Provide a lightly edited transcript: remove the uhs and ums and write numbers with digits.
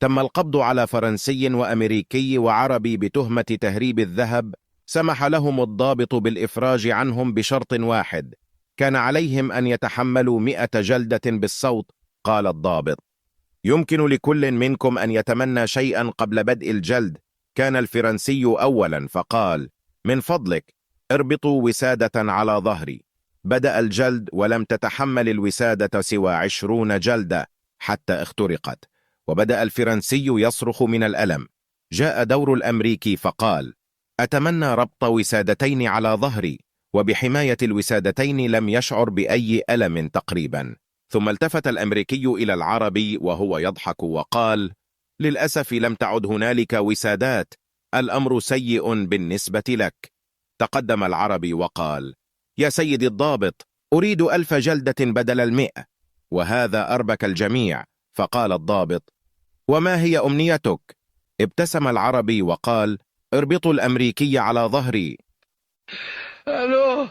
تم القبض على فرنسي وأمريكي وعربي بتهمة تهريب الذهب. سمح لهم الضابط بالإفراج عنهم بشرط واحد: كان عليهم أن يتحملوا 100 جلدة بالصوت. قال الضابط: يمكن لكل منكم أن يتمنى شيئا قبل بدء الجلد. كان الفرنسي أولا فقال: من فضلك اربطوا وسادة على ظهري. بدأ الجلد ولم تتحمل الوسادة سوى 20 جلدة حتى اخترقت، وبدأ الفرنسي يصرخ من الألم. جاء دور الأمريكي فقال: أتمنى ربط وسادتين على ظهري. وبحماية الوسادتين لم يشعر بأي ألم تقريبا. ثم التفت الأمريكي إلى العربي وهو يضحك وقال: للأسف لم تعد هنالك وسادات، الأمر سيء بالنسبة لك. تقدم العربي وقال: يا سيدي الضابط، أريد 1000 جلدة بدل 100. وهذا أربك الجميع. فقال الضابط: وما هي أمنيتك؟ ابتسم العربي وقال: اربطوا الأمريكي على ظهري. الو